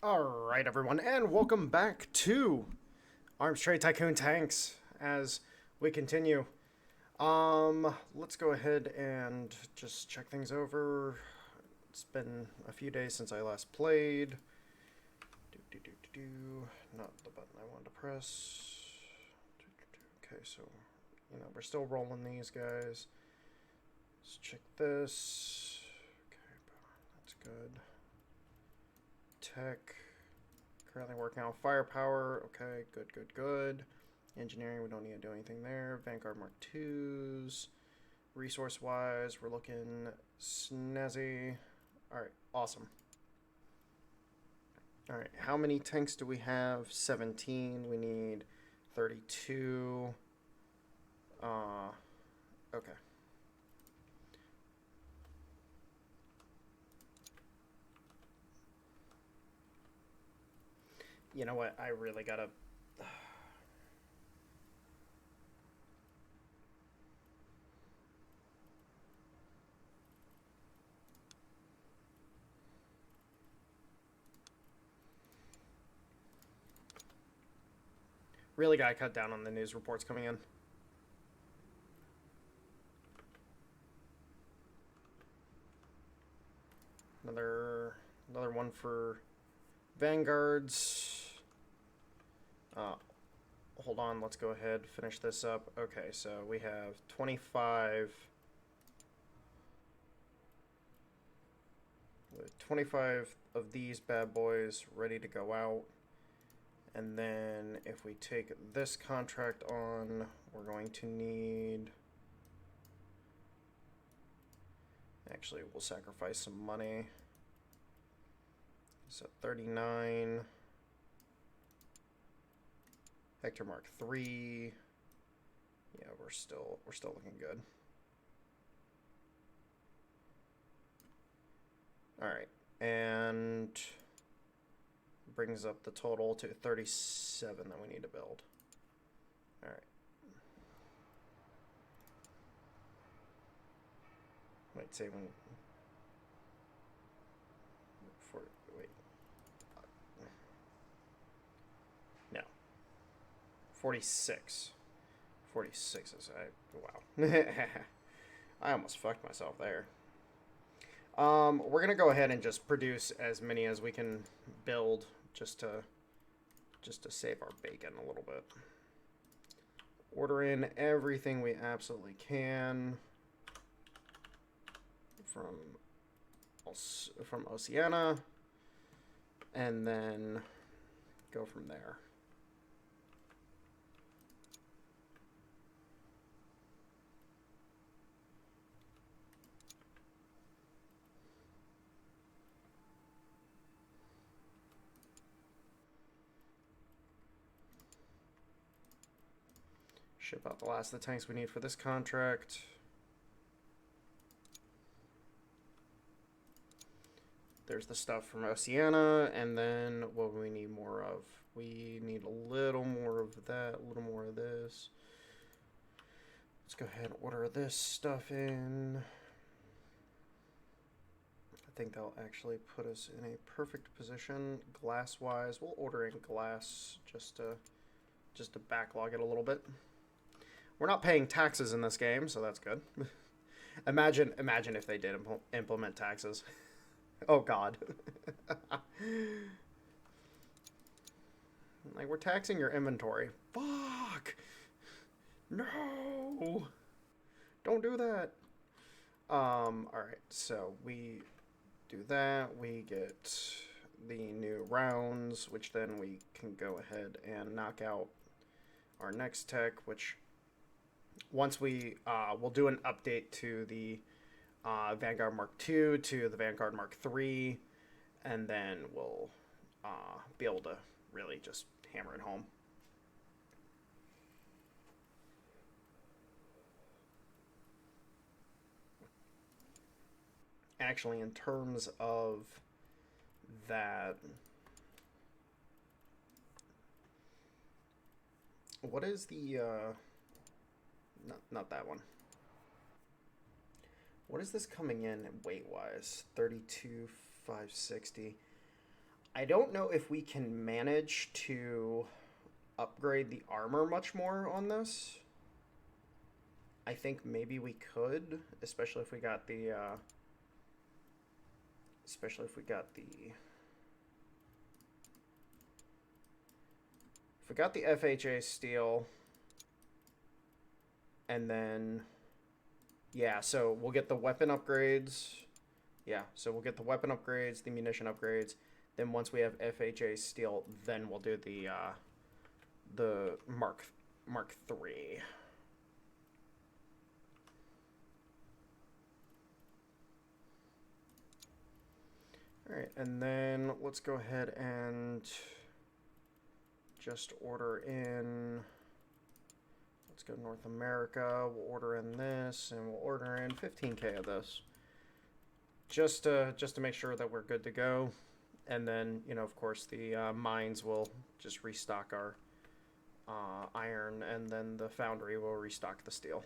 Alright, everyone, and welcome back to Trade Tycoon Tanks as we continue. Let's go ahead and just check things over. It's been a few days since I last played. Not the button I wanted to press. Okay, so, we're still rolling these guys. Let's check this. Okay, that's good. Tech. Currently working on firepower. Okay, good. Engineering, we don't need to do anything there. Vanguard Mark IIs. Resource-wise, we're looking snazzy. Alright, awesome. Alright, how many tanks do we have? 17. We need 32. Okay. You know what? I really gotta... really gotta cut down on the news reports coming in. Another one for Vanguards. Hold on, let's go ahead, finish this up. Okay, so we have 25 of these bad boys ready to go out. And then if we take this contract on, we're going to need... Actually, we'll sacrifice some money. So 39... Hector Mark III. Yeah, we're still looking good. All right, and brings up the total to 37 that we need to build. All right. Might say when. Wait. No. 46. 46 is wow. I almost fucked myself there. We're gonna go ahead and just produce as many as we can build, just to save our bacon a little bit. Order in everything we absolutely can from Oceania, and then go from there. Ship out the last of the tanks we need for this contract. There's the stuff from Oceania, and then what do we need more of? We need a little more of that, a little more of this. Let's go ahead and order this stuff in. I think that'll actually put us in a perfect position glass-wise. We'll order in glass just to backlog it a little bit. We're not paying taxes in this game, so that's good. Imagine if they did implement taxes. Oh, God. Like, we're taxing your inventory. Fuck! No! Don't do that. Alright, so we do that. We get the new rounds, which then we can go ahead and knock out our next tech, which... Once we'll do an update to the Vanguard Mark II, to the Vanguard Mark III, and then we'll be able to really just hammer it home. Actually, in terms of that, what is the... Not that one. What is this coming in weight-wise? 32,560. I don't know if we can manage to upgrade the armor much more on this. I think maybe we could, especially if we got the especially if we got the if we got the FHA steel, and then yeah, so we'll get the weapon upgrades. Yeah, so we'll get the weapon upgrades, the munition upgrades. Then once we have FHA steel, then we'll do the Mark III. All right, and then let's go ahead and just order in. Let's go North America. We'll order in this, and we'll order in 15K of this, just to make sure that we're good to go. And then, you know, of course, the mines will just restock our iron, and then the foundry will restock the steel.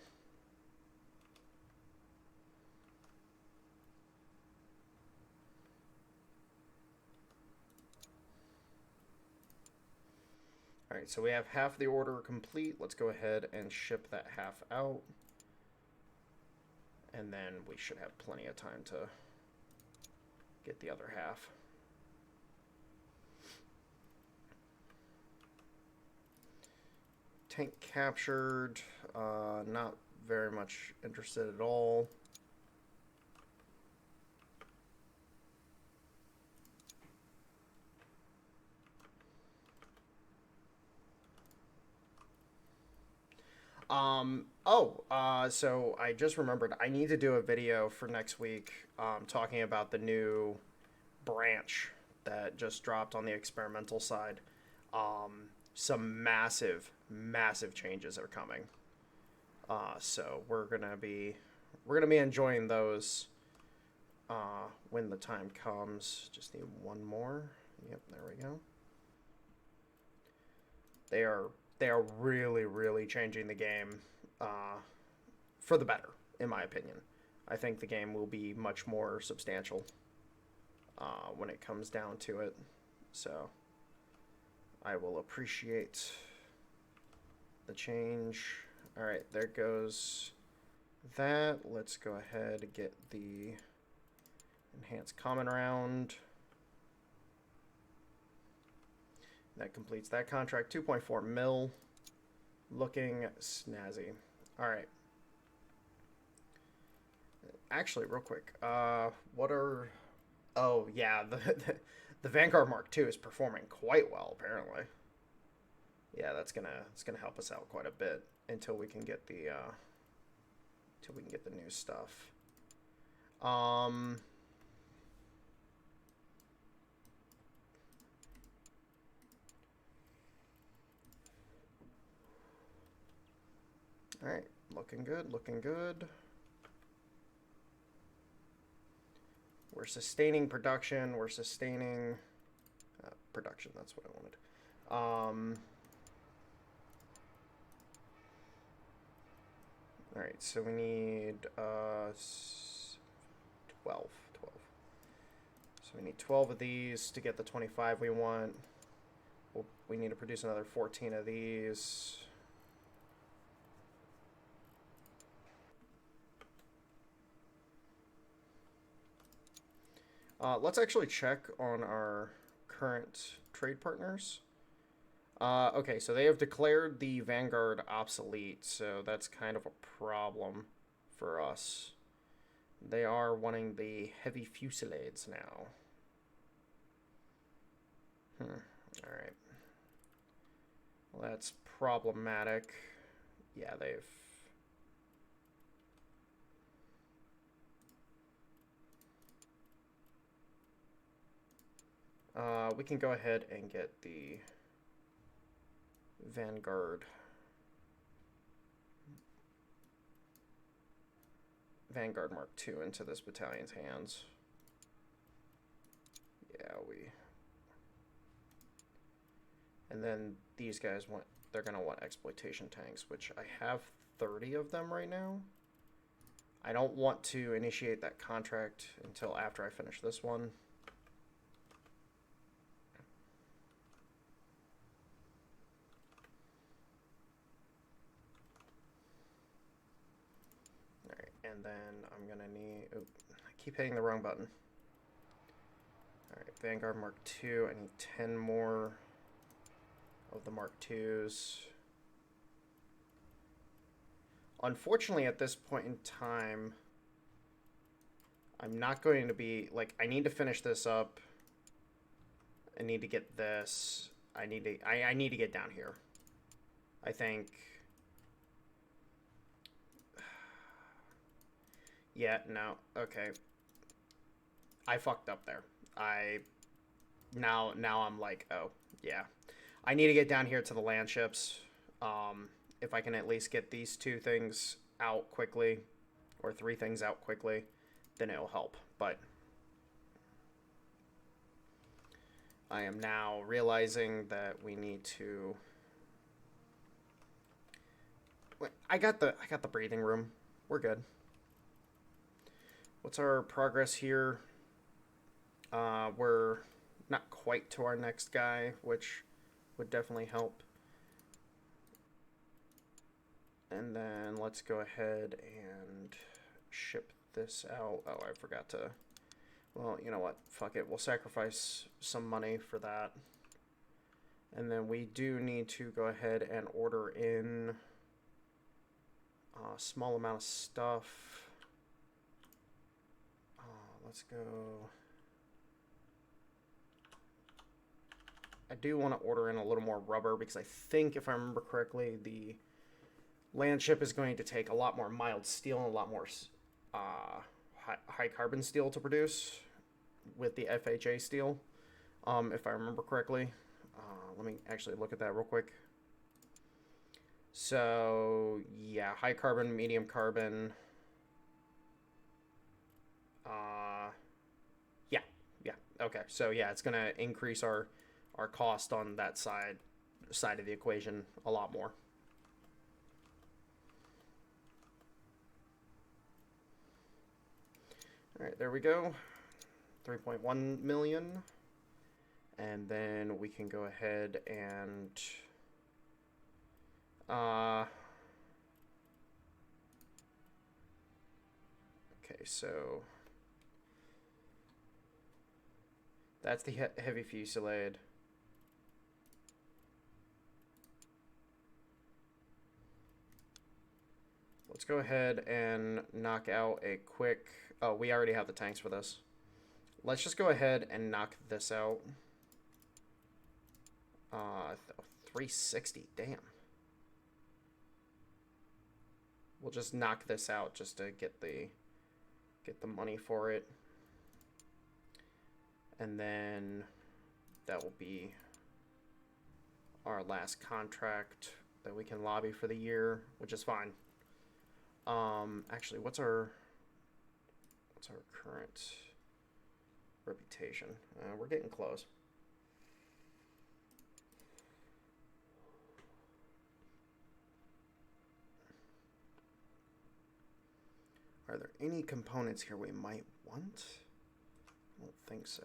All right, so we have half the order complete. Let's go ahead and ship that half out. And then we should have plenty of time to get the other half. Tank captured. Not very much interested at all. So I just remembered I need to do a video for next week talking about the new branch that just dropped on the experimental side. Some massive changes are coming. So we're gonna be enjoying those when the time comes. Just need one more. Yep, there we go. They are really changing the game for the better, in my opinion. I think the game will be much more substantial when it comes down to it. So I will appreciate the change. All right, there goes that. Let's go ahead and get the enhanced common round. That completes that contract. 2.4 mil. Looking snazzy. All right. Actually, real quick. What are... Oh, yeah. The Vanguard Mark II is performing quite well, apparently. Yeah, it's gonna help us out quite a bit until we can get the new stuff. All right, looking good, looking good. We're sustaining production. We're sustaining production. That's what I wanted. All right, so we need 12. So we need 12 of these to get the 25 we want. We need to produce another 14 of these. Let's actually check on our current trade partners. Okay, so they have declared the Vanguard obsolete, so that's kind of a problem for us. They are wanting the heavy fusillades now. Alright. Well, that's problematic. Yeah, they've... we can go ahead and get the Vanguard Mark II into this battalion's hands. Yeah, and then these guys they're gonna want exploitation tanks, which I have 30 of them right now. I don't want to initiate that contract until after I finish this one. And then I'm going to need... Oh, I keep hitting the wrong button. Alright, Vanguard Mark II. I need 10 more of the Mark IIs. Unfortunately, at this point in time, I'm not going to be... Like, I need to finish this up. I need to get this. I need to get down here. I think... Yeah, no. Okay. I fucked up there. Now I'm like, oh, yeah. I need to get down here to the land ships. If I can at least get these 2 things out quickly, or 3 things out quickly, then it'll help. But I am now realizing that we need to... I got the breathing room. We're good. What's our progress here? We're not quite to our next guy, which would definitely help. And then let's go ahead and ship this out. Oh, I forgot to... Well, you know what? Fuck it. We'll sacrifice some money for that. And then we do need to go ahead and order in a small amount of stuff. Let's go... I do want to order in a little more rubber because I think, if I remember correctly, the land ship is going to take a lot more mild steel and a lot more high carbon steel to produce with the FHA steel, if I remember correctly. Let me actually look at that real quick. So, yeah, high carbon, medium carbon. Yeah, okay. So, yeah, it's going to increase our cost on that side of the equation a lot more. All right, there we go. 3.1 million. And then we can go ahead and okay, so that's the heavy fusillade. Let's go ahead and knock out a quick... Oh, we already have the tanks for this. Let's just go ahead and knock this out. 360, damn. We'll just knock this out just to get the money for it. And then that will be our last contract that we can lobby for the year, which is fine. Actually, what's our current reputation? We're getting close. Are there any components here we might want? I don't think so.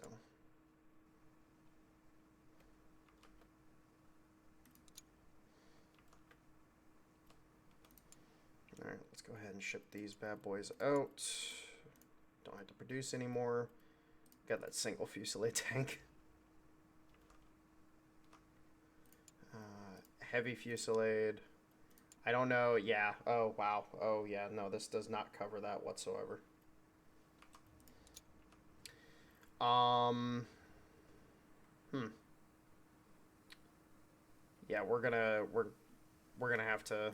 All right, let's go ahead and ship these bad boys out. Don't have to produce anymore. Got that single fusillade tank. Heavy fusillade. I don't know. Yeah. Oh, wow. Oh, yeah. No, this does not cover that whatsoever. Yeah, we're gonna have to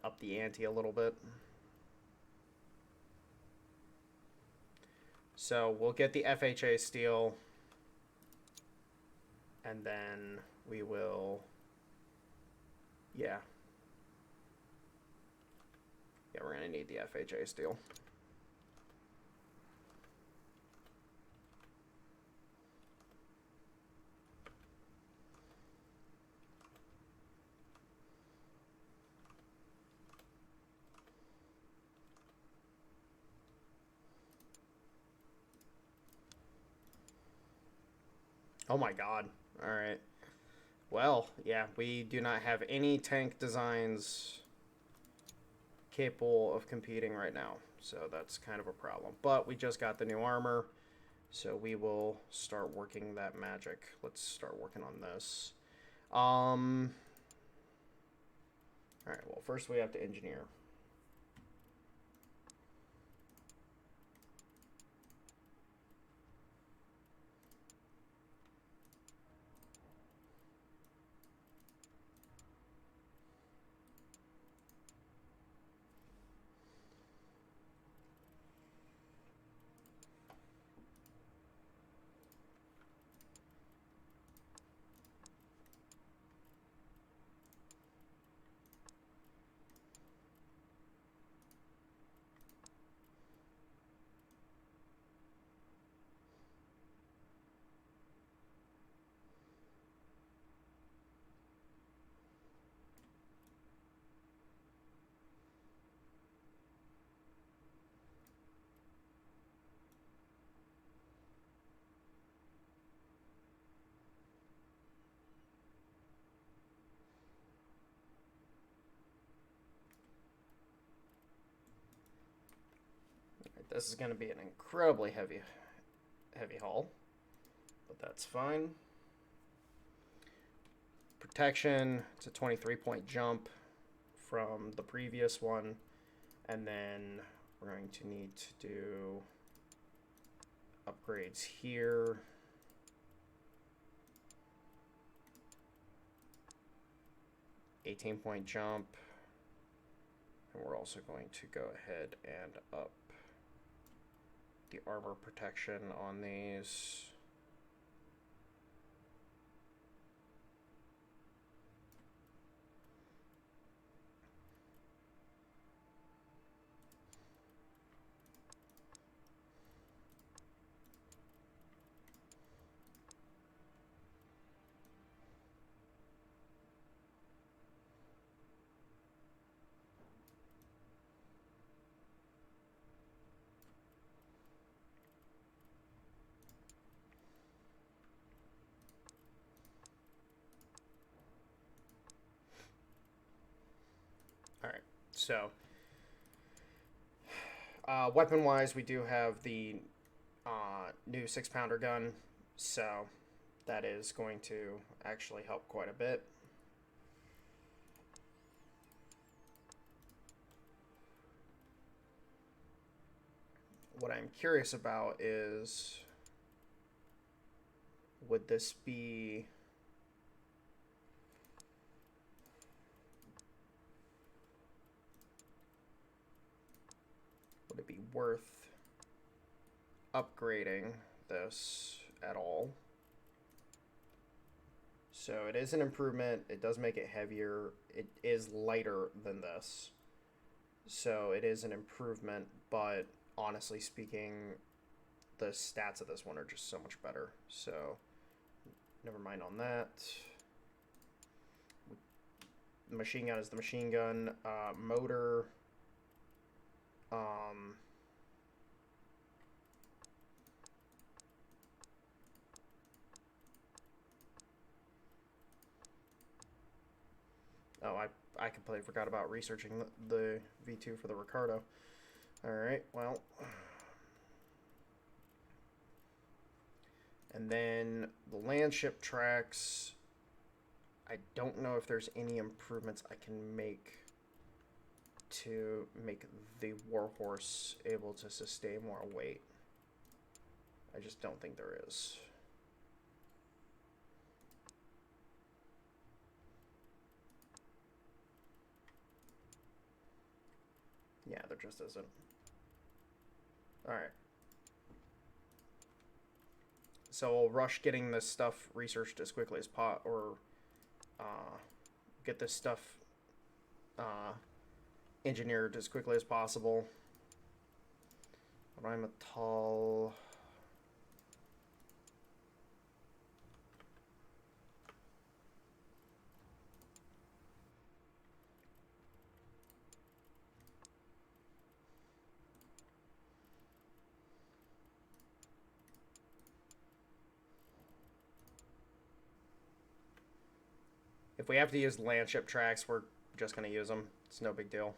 up the ante a little bit. So we'll get the FHA steel, and then we will, yeah, we're gonna need the FHA steel. Oh my god. Alright. Well, yeah, we do not have any tank designs capable of competing right now. So that's kind of a problem. But we just got the new armor, so we will start working that magic. Let's start working on this. Alright, well, first we have to engineer. This is going to be an incredibly heavy haul, but that's fine. Protection, it's a 23-point jump from the previous one, and then we're going to need to do upgrades here. $18-point jump, and we're also going to go ahead and up the armor protection on these. Alright, so weapon-wise, we do have the new 6-pounder gun, so that is going to actually help quite a bit. What I'm curious about is, would this be... would it be worth upgrading this at all? So it is an improvement. It does make it heavier. It is lighter than this. So it is an improvement, but honestly speaking, the stats of this one are just so much better. So never mind on that. The machine gun is the machine gun. Motor. Oh, I completely forgot about researching the V2 for the Ricardo. Alright, well. And then the landship tracks. I don't know if there's any improvements I can make to make the Warhorse able to sustain more weight. I just don't think there is. Yeah, there just isn't. Alright. So we'll rush getting this stuff researched as quickly as get this stuff engineered as quickly as possible. Rheinmetall. If we have to use landship tracks, we're just going to use them. It's no big deal.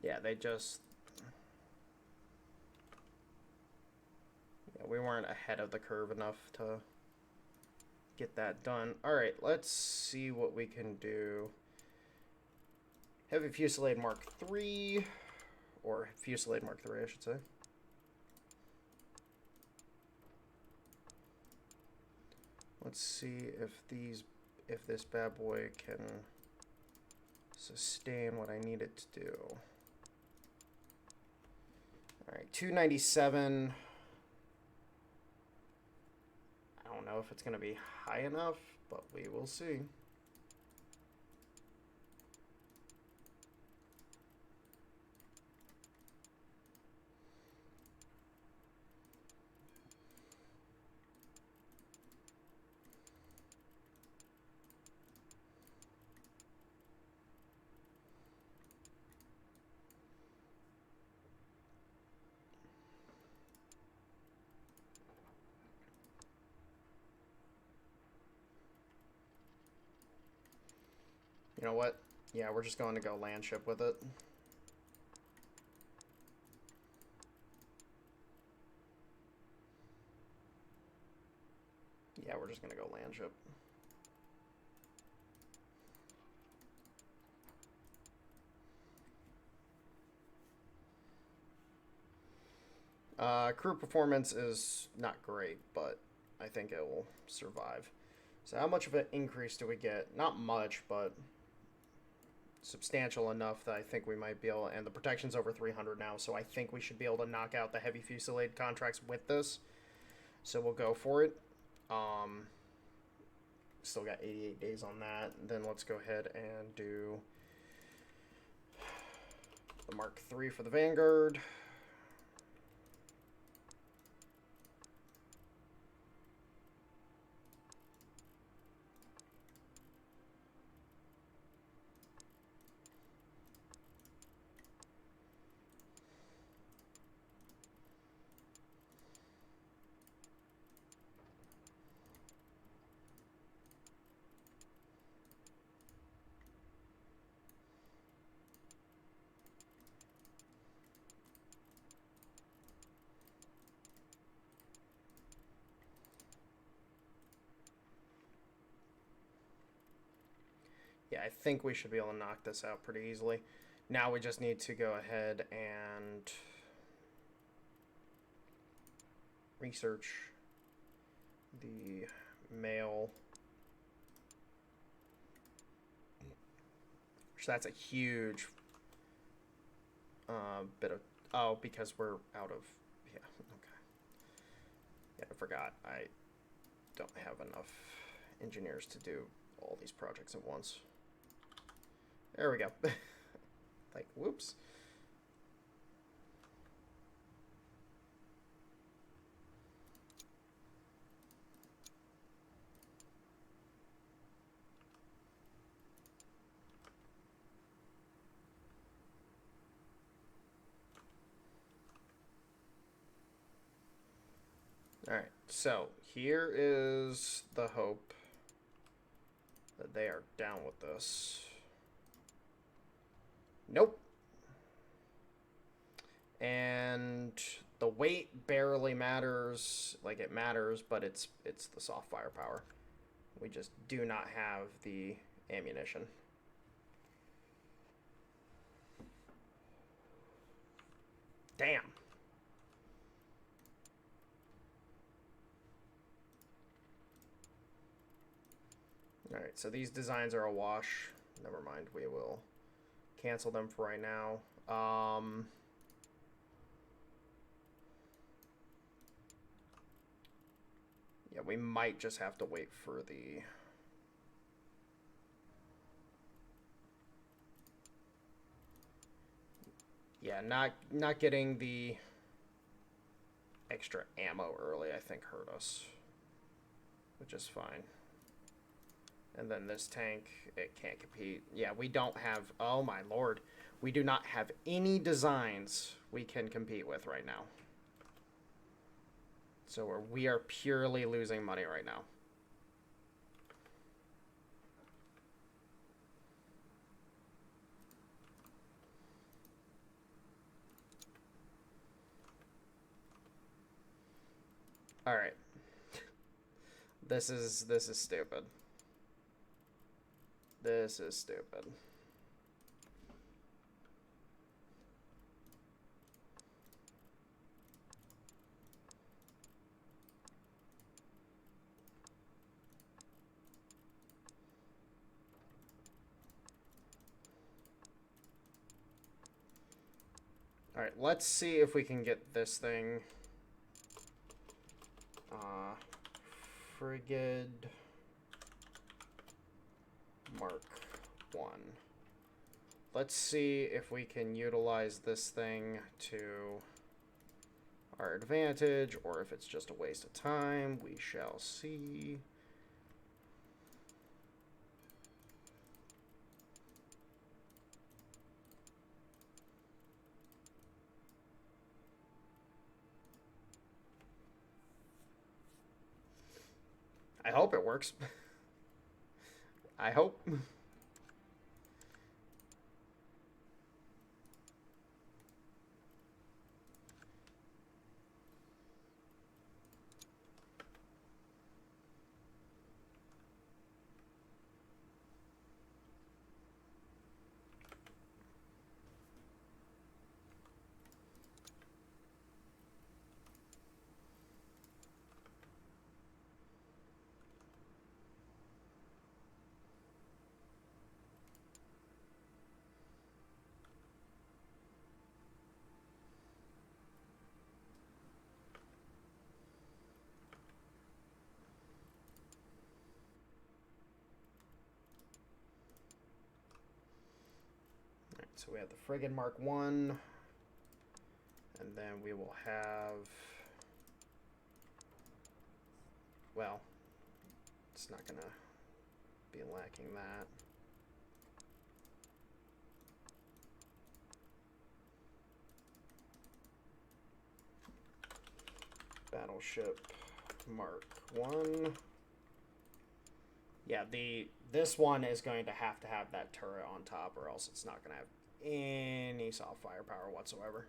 Yeah, they just... Yeah, we weren't ahead of the curve enough to get that done. Alright, let's see what we can do. Heavy Fusillade Mark III, or Fusillade Mark III, I should say. Let's see if this bad boy can sustain what I need it to do. Alright, 297. I don't know if it's going to be high enough, but we will see. You know what? Yeah, we're just going to go land ship with it. Yeah, we're just going to go land ship. Crew performance is not great, but I think it will survive. So how much of an increase do we get? Not much, but substantial enough that I think we might be able, and the protection's over 300 now, so I think we should be able to knock out the heavy fusillade contracts with this. So we'll go for it. Still got 88 days on that. Then let's go ahead and do the Mark III for the Vanguard. Yeah, I think we should be able to knock this out pretty easily. Now we just need to go ahead and research the mail. So that's a huge bit of... Oh, because we're out of... Yeah, okay. Yeah, I forgot. I don't have enough engineers to do all these projects at once. There we go. Like, whoops. Alright, so here is the hope that they are down with this. Nope. And the weight barely matters. Like, it matters, but it's the soft firepower. We just do not have the ammunition. Damn. Alright, so these designs are a wash. Never mind, we will cancel them for right now. Yeah, we might just have to wait for the... Yeah, not getting the extra ammo early, I think, hurt us. Which is fine. And then this tank, it can't compete. Yeah, we don't have... Oh, my lord. We do not have any designs we can compete with right now. So we are purely losing money right now. All right. This is stupid. This is stupid. All right, let's see if we can get this thing. Frigate Mark 1. Let's see if we can utilize this thing to our advantage, or if it's just a waste of time. We shall see. I hope it works. I hope. So we have the Frigate Mark 1, and then we will have, well, it's not going to be lacking that. Battleship Mark 1. Yeah, this one is going to have that turret on top, or else it's not going to have any soft firepower whatsoever.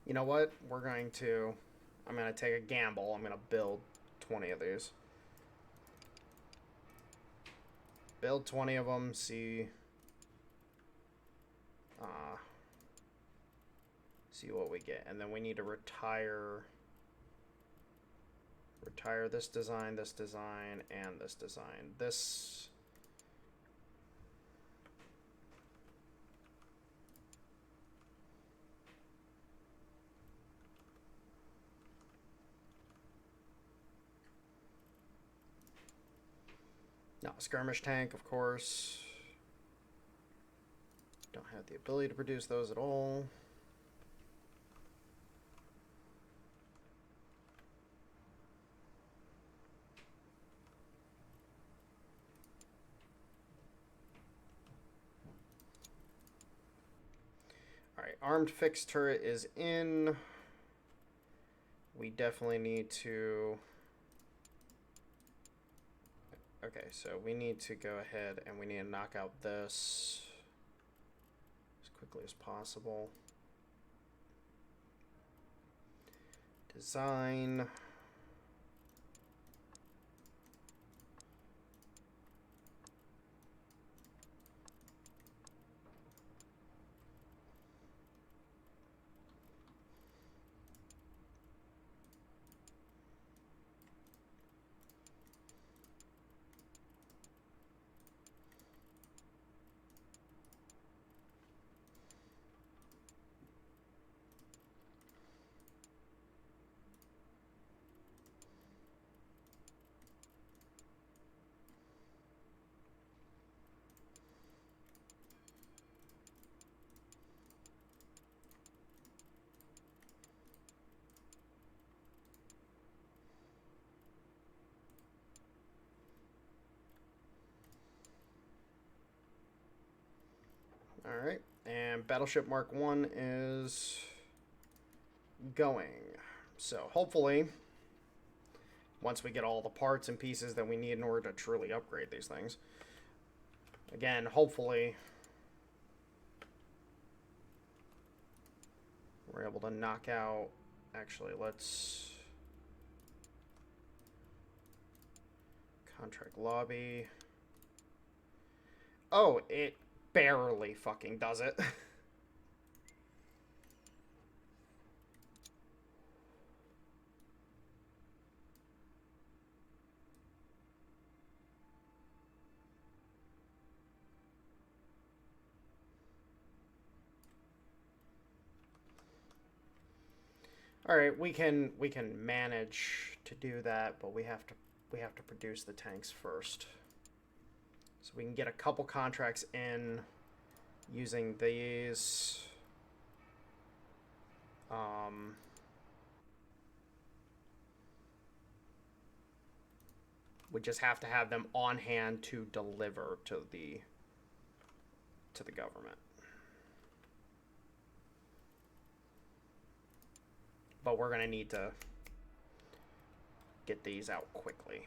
You know what? I'm going to take a gamble. I'm going to build 20 of these. Build 20 of them, see what we get. And then we need to retire this design, and this design. This... No, skirmish tank, of course. Don't have the ability to produce those at all. Alright, armed fixed turret is in. We definitely need to... Okay, so we need to go ahead and we need to knock out this as quickly as possible. Design. All right, and Battleship Mark 1 is going. So hopefully, once we get all the parts and pieces that we need in order to truly upgrade these things, again, hopefully, we're able to knock out... Actually, let's... Contract lobby. Oh, it barely fucking does it. All right, we can manage to do that, but we have to produce the tanks first. So we can get a couple contracts in using these. We just have to have them on hand to deliver to the government. But we're gonna need to get these out quickly.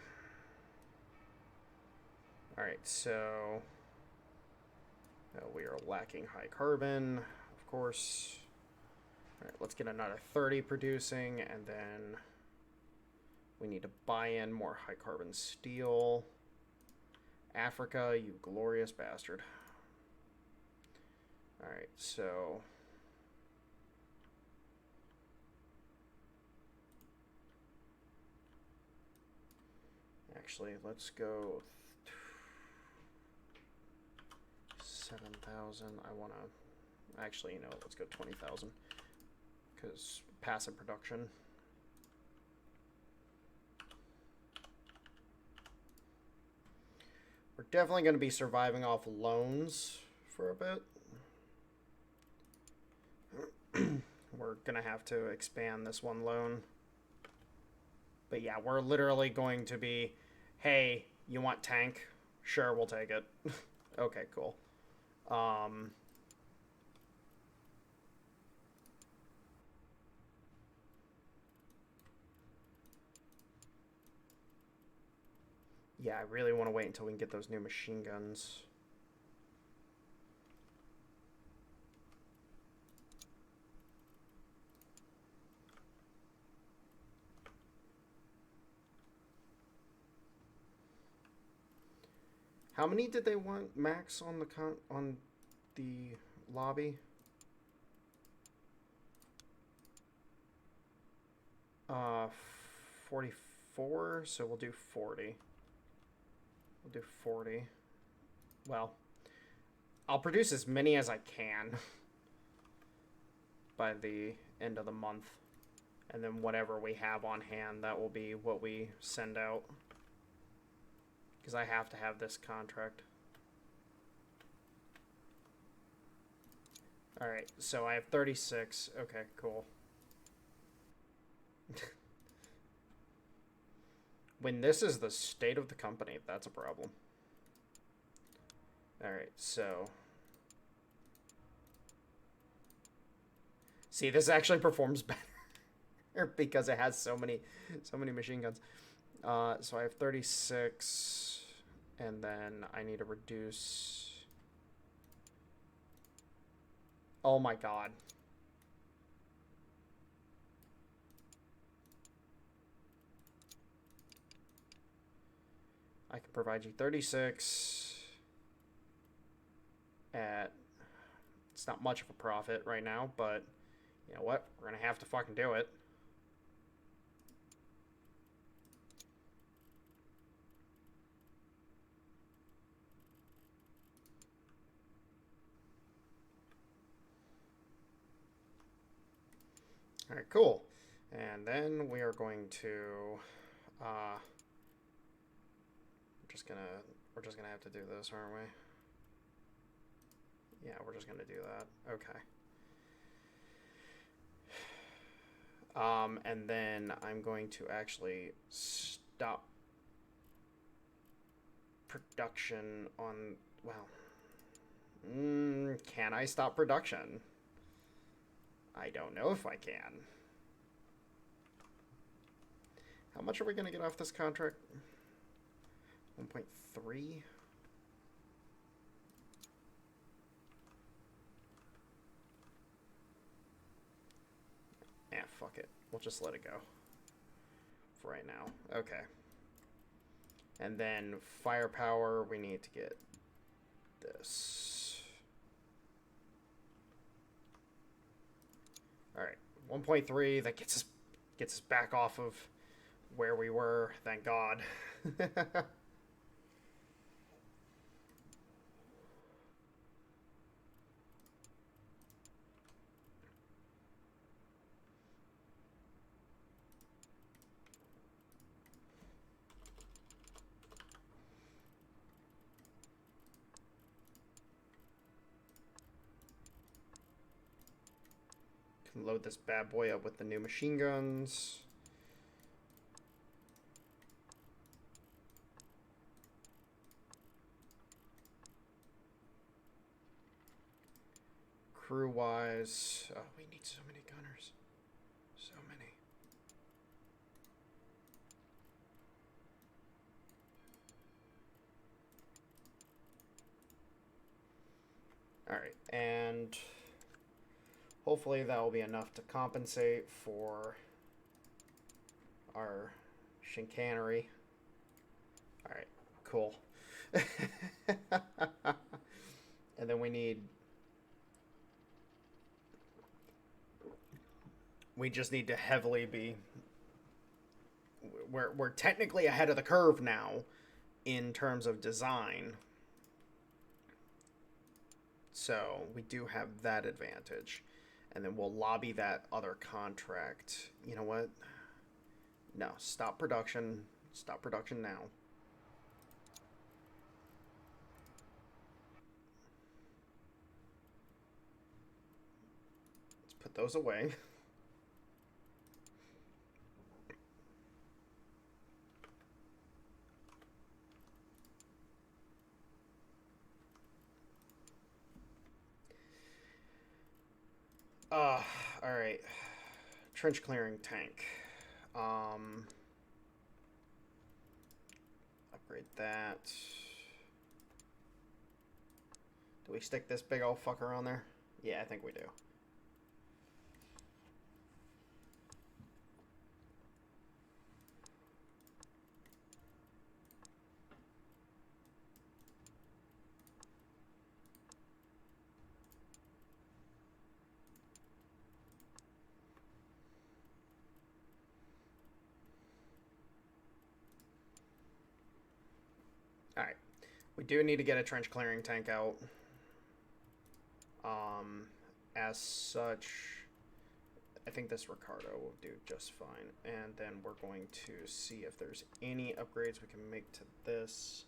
All right, so we are lacking high carbon, of course. All right, let's get another 30 producing, and then we need to buy in more high carbon steel. Africa, you glorious bastard. All right, so actually, let's go 7,000. I want to actually, you know, let's go 20,000 because passive production. We're definitely going to be surviving off loans for a bit. We're going to have to expand this one loan. But yeah, we're literally going to be, hey, you want tank? Sure, we'll take it. Okay, cool. Yeah, I really want to wait until we can get those new machine guns. How many did they want max on the lobby? 44, so we'll do 40. We'll do 40. Well, I'll produce as many as I can by the end of the month. And then whatever we have on hand, that will be what we send out. Because I have to have this contract. Alright, so I have 36. Okay, cool. When this is the state of the company, that's a problem. Alright, so... See, this actually performs better because it has so many machine guns. So I have 36, and then I need to reduce... Oh my god. I can provide you 36 at... It's not much of a profit right now, but you know what? We're going to have to fucking do it. All right, cool. And then we are going to... We're just gonna have to do this, aren't we? Yeah, we're just gonna do that. Okay. And then I'm going to actually stop production on, well, can I stop production? I don't know if I can. How much are we going to get off this contract? 1.3? Fuck it. We'll just let it go for right now. Okay. And then firepower, we need to get this. Alright. 1.3, that gets us back off of where we were, thank God. Can load this bad boy up with the new machine guns. Crew-wise, oh, we need so many gunners. So many. Alright, and hopefully that will be enough to compensate for our chicanery. Alright, cool. And then we just need to heavily be... We're technically ahead of the curve now in terms of design. So we do have that advantage. And then we'll lobby that other contract. You know what? No, stop production. Stop production now. Let's put those away. Alright. Trench clearing tank. Upgrade that. Do we stick this big old fucker on there? Yeah, I think we do. Alright. We do need to get a trench clearing tank out. As such, I think this Ricardo will do just fine. And then we're going to see if there's any upgrades we can make to this.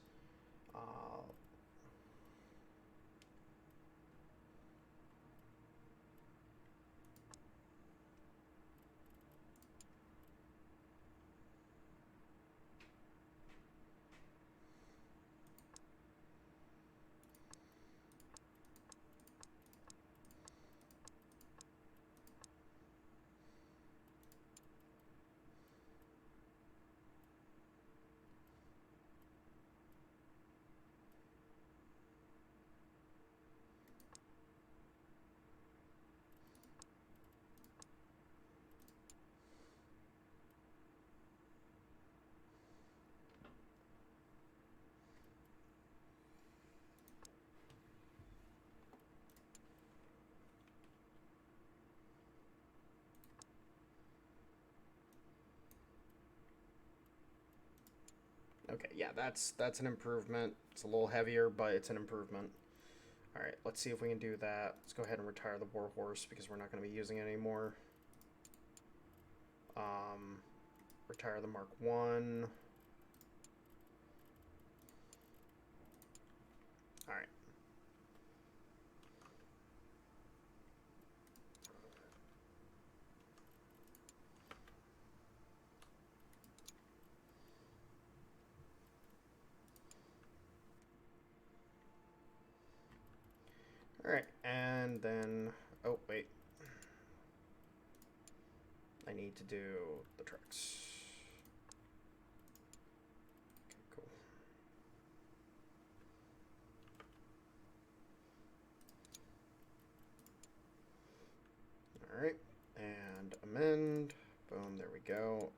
Okay, yeah, that's an improvement. It's a little heavier, but it's an improvement. All right, let's see if we can do that. Let's go ahead and retire the Warhorse because we're not going to be using it anymore. Retire the Mark 1. All right. Alright, and then... Oh, wait. I need to do the trucks.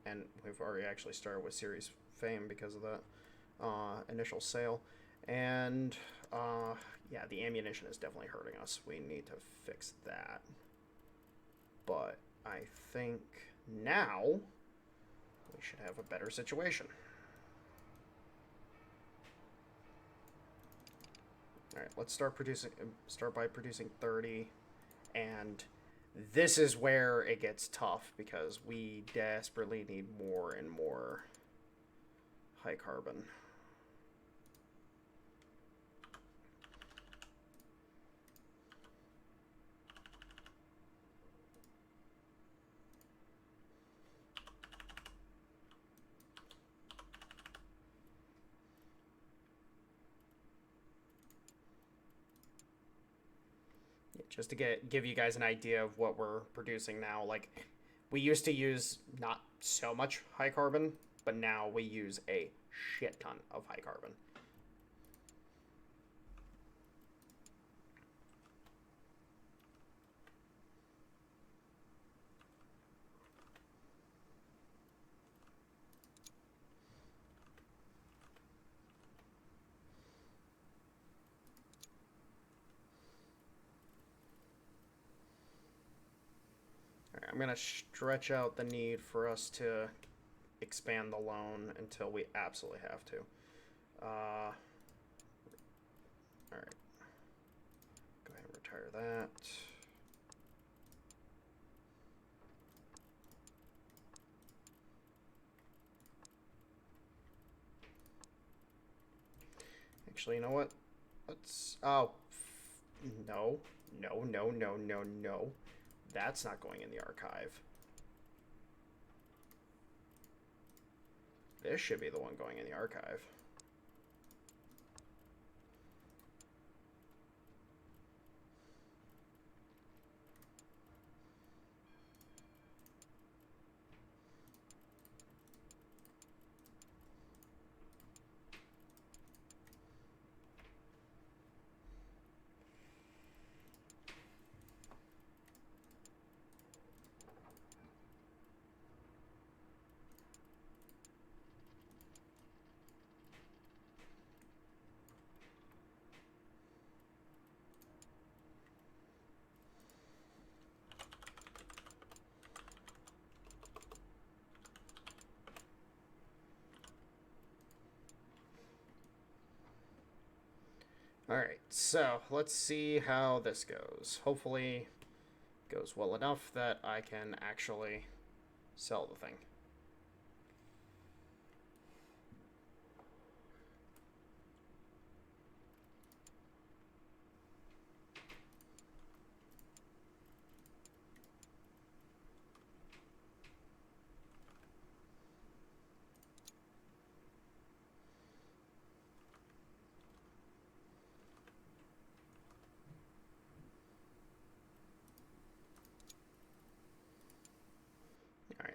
and we've already actually started with Series Fame because of that initial sale. And yeah, the ammunition is definitely hurting us. We need to fix that. But I think now we should have a better situation. All right, let's start by producing 30, and this is where it gets tough because we desperately need more and more high carbon. Just to give you guys an idea of what we're producing now, like we used to use not so much high carbon, but now we use a shit ton of high carbon. I'm going to stretch out the need for us to expand the loan until we absolutely have to. All right. Go ahead and retire that. Actually, you know what? Let's... Oh. No. No, no, no, no, no. That's not going in the archive. This should be the one going in the archive. Alright, so let's see how this goes. Hopefully it goes well enough that I can actually sell the thing.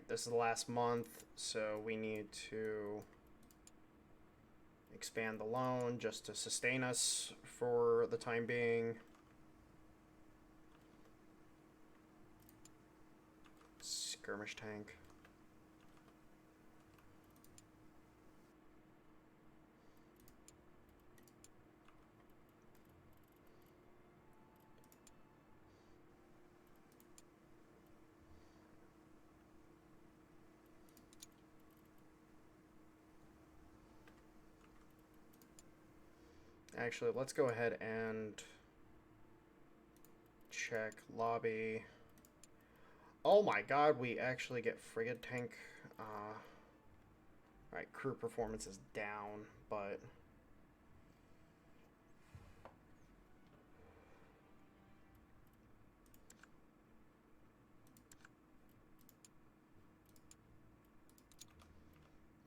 This is the last month, so we need to expand the loan just to sustain us for the time being. Skirmish tank. Actually, let's go ahead and check lobby. Oh my god, we actually get frigate tank. Alright, crew performance is down, but...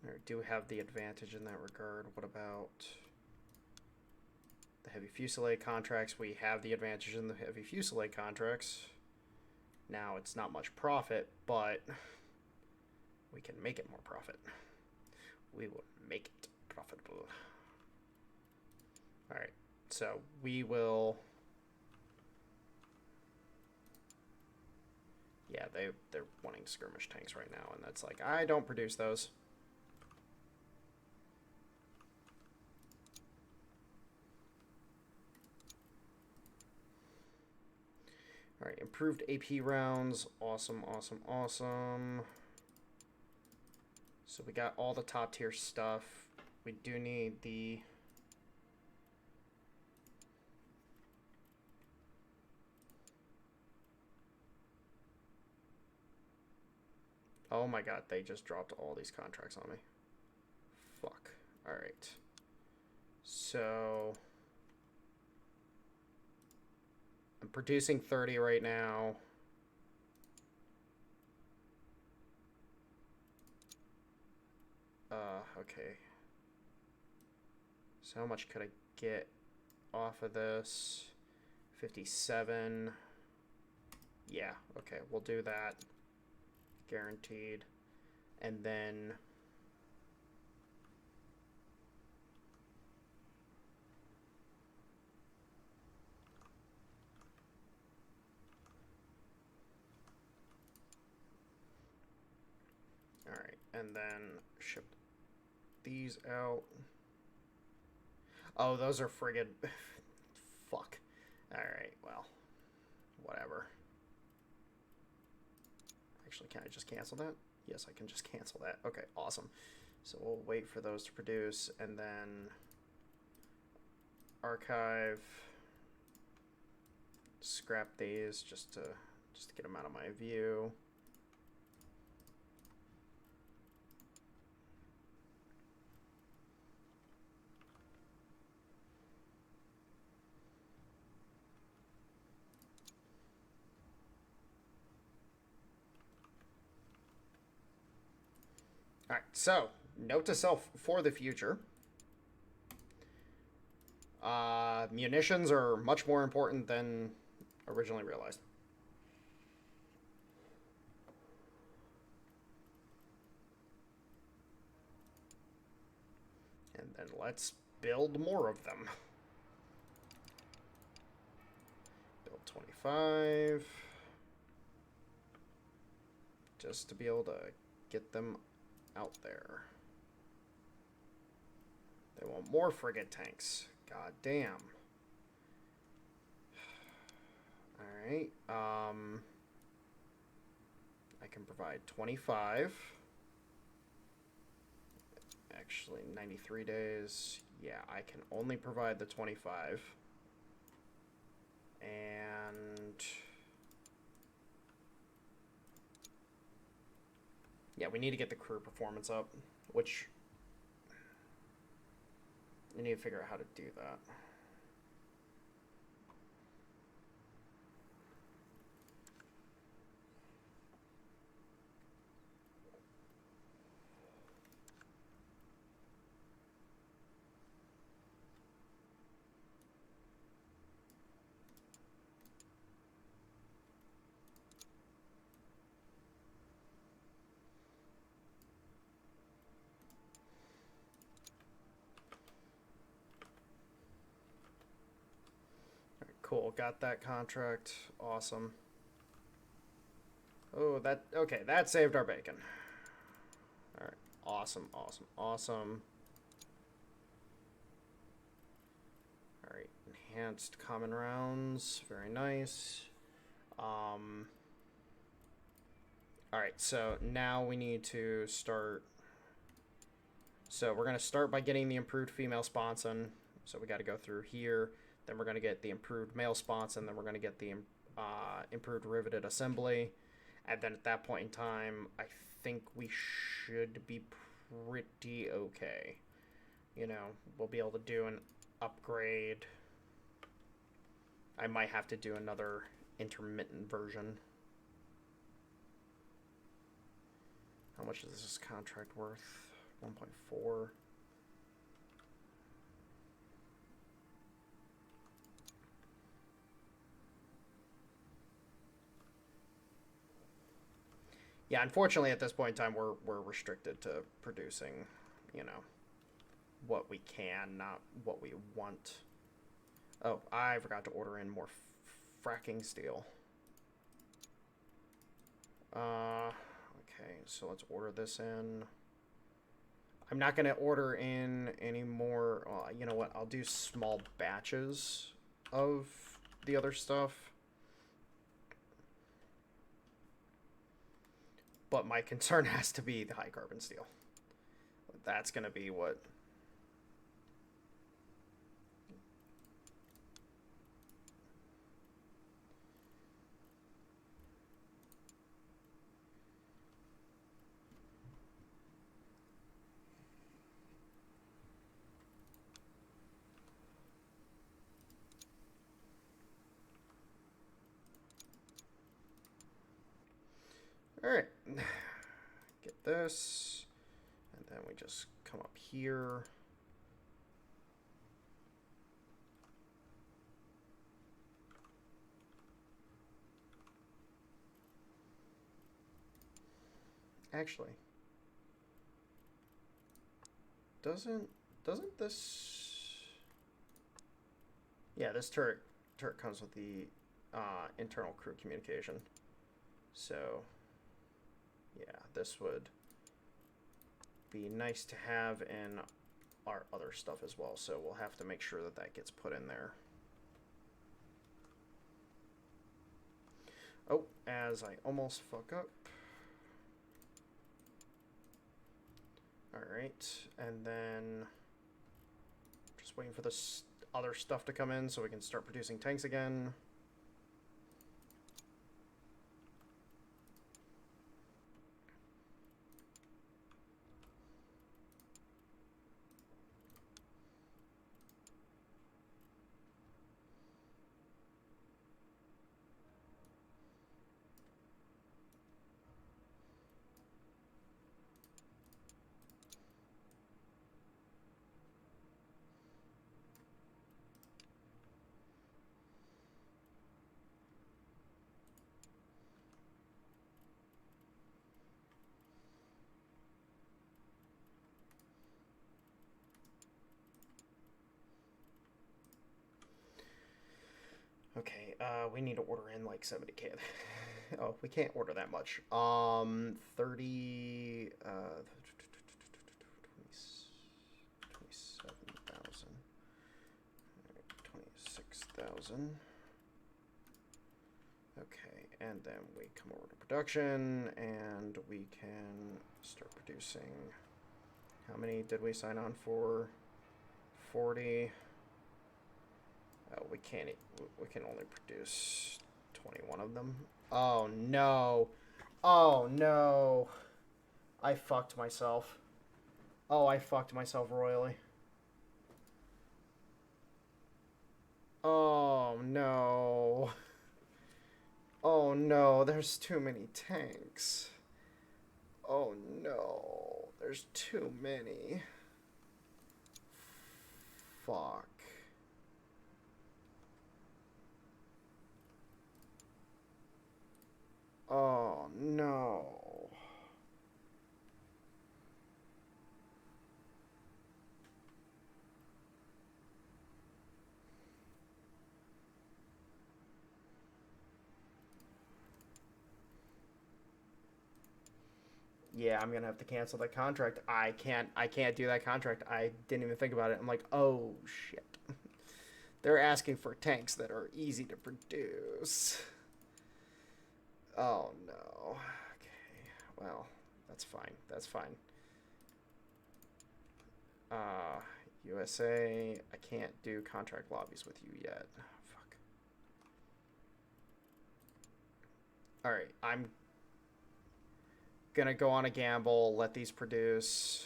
I do have the advantage in that regard. What about... the heavy fusilier contracts? We have the advantage in the heavy fusilier contracts. Now it's not much profit, but we can make it more profit. We will make it profitable. Alright, so we will Yeah, they're wanting skirmish tanks right now, and that's like, I don't produce those. Alright, improved AP rounds. Awesome, awesome, awesome. So we got all the top tier stuff. We do need the... Oh my god, they just dropped all these contracts on me. Fuck. Alright. So... I'm producing 30 right now. Okay. So how much could I get off of this? 57. Yeah, okay, we'll do that. Guaranteed. And then... Alright, and then ship these out. Oh, those are friggin'... Fuck. Alright, well. Whatever. Actually, can I just cancel that? Yes, I can just cancel that. Okay, awesome. So we'll wait for those to produce, and then... Archive. Scrap these just to get them out of my view. All right, so note to self for the future. Munitions are much more important than originally realized. And then let's build more of them. Build 25. Just to be able to get them out there. They want more frigate tanks. God damn. Alright. I can provide 25. Actually, 93 days. Yeah, I can only provide the 25. And... yeah, we need to get the crew performance up, which... we need to figure out how to do that. Cool, got that contract. Awesome. Oh, that... okay, that saved our bacon. Alright, awesome, awesome, awesome. Alright, enhanced common rounds. Very nice. Alright, so now we need to start... so we're going to start by getting the improved female sponson. So we got to go through here. Then we're going to get the improved male sponson. Then we're going to get the improved riveted assembly. And then at that point in time, I think we should be pretty okay. You know, we'll be able to do an upgrade. I might have to do another intermittent version. How much is this contract worth? 1.4. Yeah, unfortunately at this point in time we're restricted to producing, you know, what we can, not what we want. Oh, I forgot to order in more fracking steel. Okay, so let's order this in. I'm not going to order in any more. You know what? I'll do small batches of the other stuff. But my concern has to be the high carbon steel. That's going to be what... Alright. Get this. And then we just come up here. Actually, doesn't this... Yeah, this turret comes with the internal crew communication. So, yeah, this would be nice to have in our other stuff as well. So we'll have to make sure that that gets put in there. Oh, as I almost fuck up. Alright, and then just waiting for this other stuff to come in so we can start producing tanks again. Okay, we need to order in like 70K. Oh, we can't order that much. 30, 27,000. 26,000. Okay, and then we come over to production, and we can start producing. How many did we sign on for? 40. Oh, we can't. We can only produce 21 of them. Oh no! Oh no! I fucked myself. Oh, I fucked myself royally. Oh no! Oh no! There's too many tanks. Oh no! There's too many. Fuck. Oh no. Yeah, I'm gonna have to cancel that contract. I can't do that contract. I didn't even think about it. I'm like, oh shit. They're asking for tanks that are easy to produce. Oh no. Okay. Well, that's fine. That's fine. USA, I can't do contract lobbies with you yet. Fuck. Alright, I'm gonna go on a gamble, let these produce.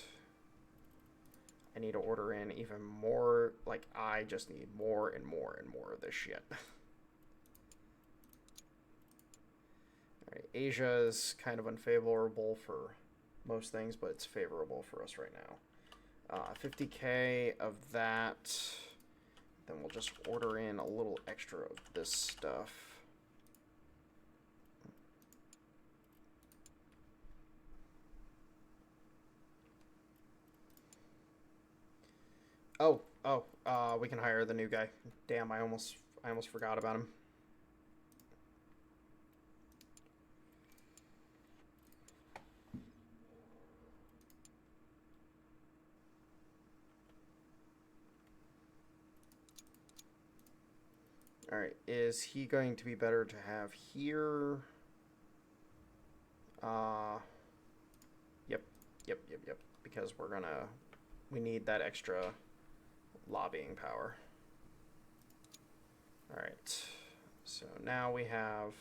I need to order in even more. Like, I just need more and more and more of this shit. Alright, Asia is kind of unfavorable for most things, but it's favorable for us right now. 50K of that. Then we'll just order in a little extra of this stuff. We can hire the new guy. Damn, I almost forgot about him. Alright, is he going to be better to have here? Yep, yep. Because we need that extra lobbying power. Alright, so now we have...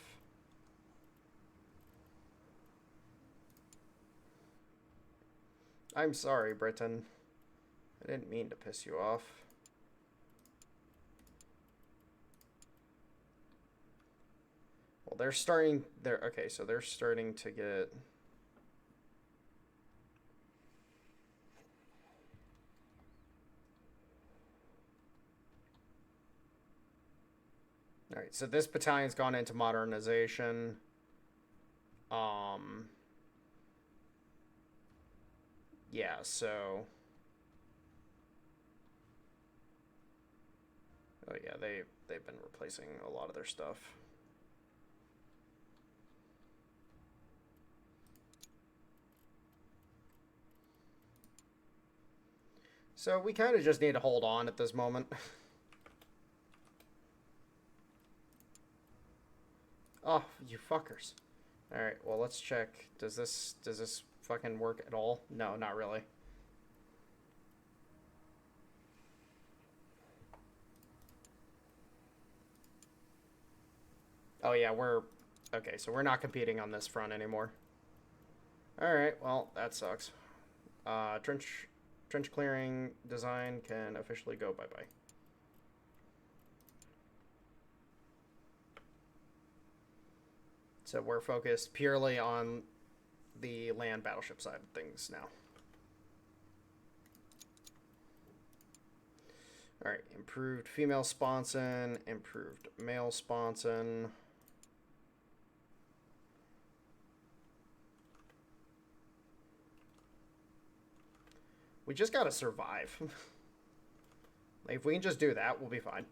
I'm sorry, Britain. I didn't mean to piss you off. Well, they're starting... Okay, so they're starting to get... Alright, so this battalion's gone into modernization. Yeah, so... Oh yeah, they've been replacing a lot of their stuff. So we kind of just need to hold on at this moment. Oh, you fuckers. Alright, well, let's check. Does this fucking work at all? No, not really. Oh, yeah, okay, so we're not competing on this front anymore. Alright, well, that sucks. Trench clearing design can officially go bye-bye. So we're focused purely on the land battleship side of things now. Alright, improved female sponson, improved male sponson. We just gotta survive. Like, if we can just do that, we'll be fine.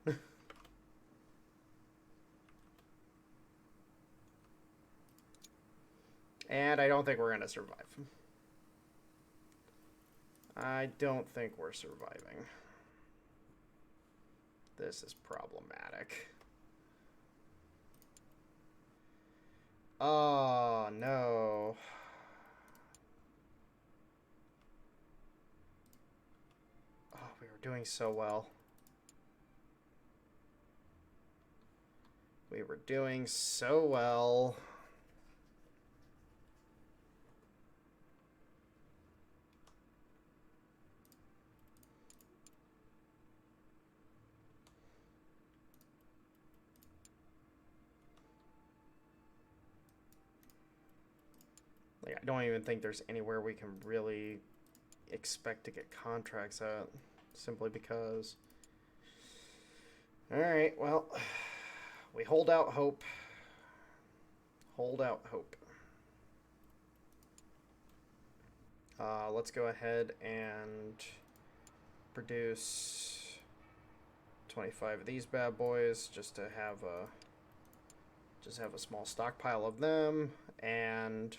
And I don't think we're gonna survive. I don't think we're surviving. This is problematic. Oh, no. Oh, we were doing so well. We were doing so well. Like, I don't even think there's anywhere we can really expect to get contracts at, simply because... Alright, well, we hold out hope. Hold out hope. Let's go ahead and produce 25 of these bad boys just to have a small stockpile of them, and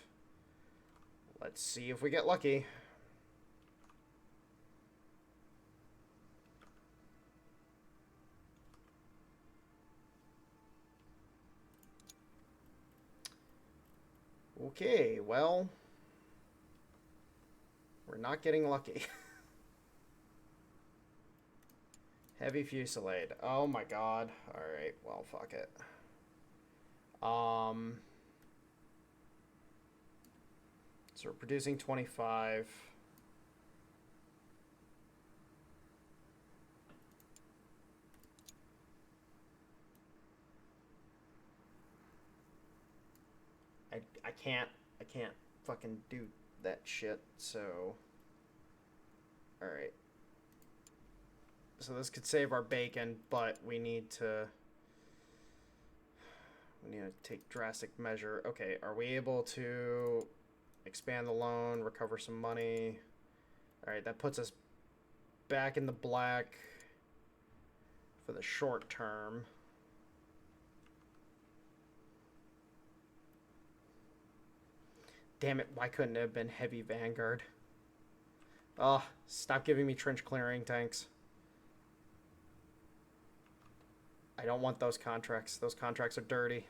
let's see if we get lucky. Okay, well, we're not getting lucky. Heavy fusillade. Oh my god. Alright, well, fuck it. So we're producing 25. I can't fucking do that shit, so... Alright. So this could save our bacon, but we need to take drastic measure. Okay, are we able to expand the loan, recover some money? Alright, that puts us back in the black for the short term. Damn it, why couldn't it have been heavy vanguard? Oh, stop giving me trench clearing tanks. I don't want those contracts. Those contracts are dirty.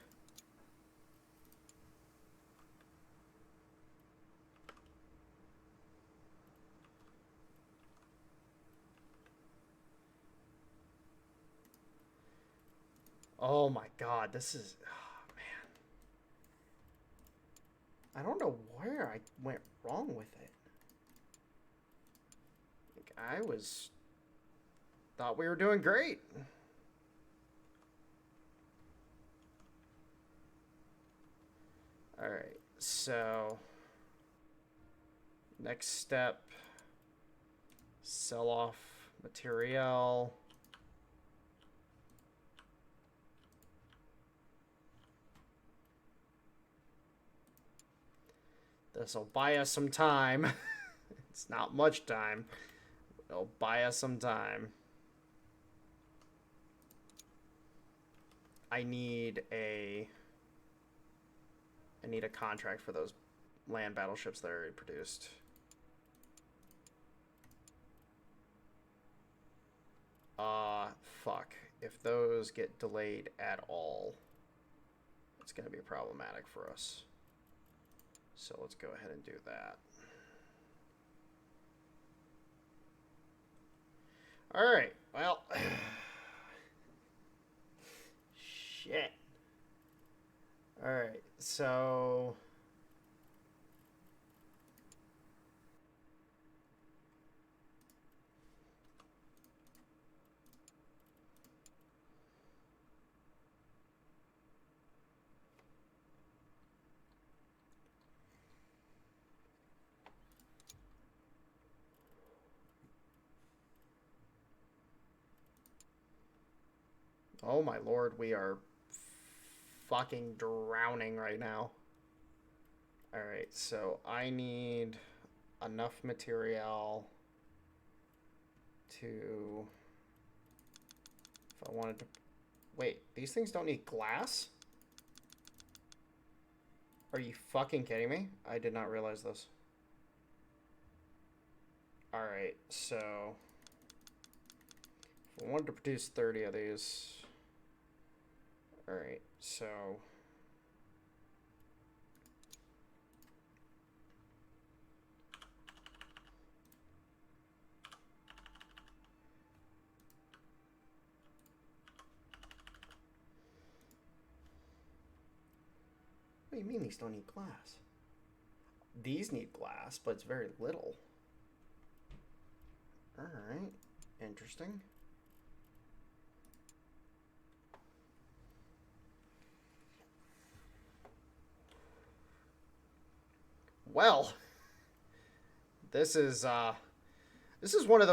Oh my god, this is... Oh, man. I don't know where I went wrong with it. Like, I was... Thought we were doing great. Alright, so... Next step... Sell off material... This'll buy us some time. It's not much time. It'll buy us some time. I need a contract for those land battleships that are already produced. Fuck. If those get delayed at all, it's going to be problematic for us. So let's go ahead and do that. Alright, well. Shit. Alright, so... Oh my lord, we are fucking drowning right now. Alright, so I need enough material to... If I wanted to... Wait, these things don't need glass? Are you fucking kidding me? I did not realize this. Alright, so... If I wanted to produce 30 of these... Alright, so... What do you mean these don't need glass? These need glass, but it's very little. Alright, interesting. Well, this is one of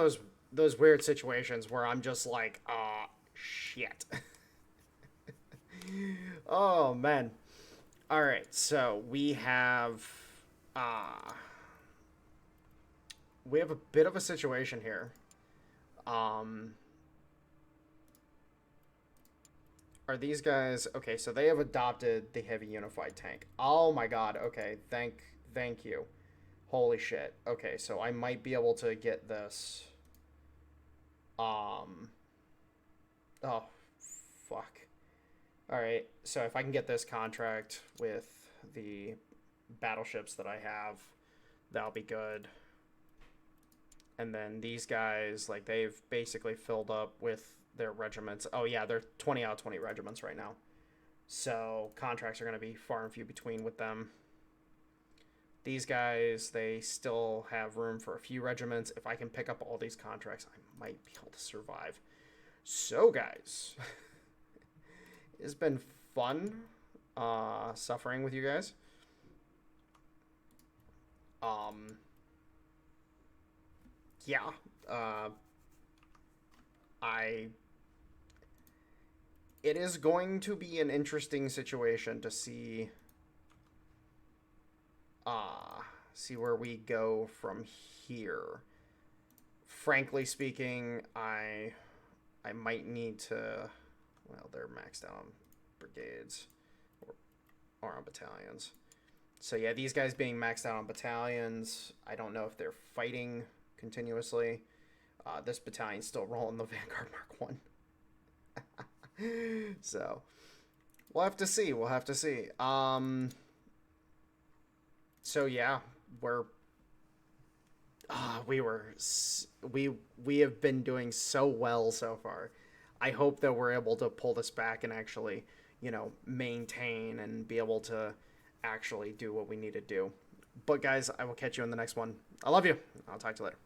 those weird situations where I'm just like, shit. Oh man. All right, so we have a bit of a situation here. Are these guys okay? So they have adopted the heavy unified tank. Oh my god. Okay, thank you. Holy shit. Okay, so I might be able to get this. Oh, fuck. All right. So if I can get this contract with the battleships that I have, that'll be good. And then these guys, like, they've basically filled up with their regiments. Oh yeah, they're 20 out of 20 regiments right now. So contracts are going to be far and few between with them. These guys, they still have room for a few regiments. If I can pick up all these contracts, I might be able to survive. So, guys, it's been fun suffering with you guys. Yeah. It is going to be an interesting situation to see where we go from here. Frankly speaking, I might need to... Well, they're maxed out on brigades or on battalions. So yeah, these guys being maxed out on battalions, I don't know if they're fighting continuously. This battalion's still rolling the Vanguard Mark 1. So we'll have to see. We'll have to see. So yeah, we're we were we have been doing so well so far. I hope that we're able to pull this back and actually, maintain and be able to actually do what we need to do. But guys, I will catch you in the next one. I love you. I'll talk to you later.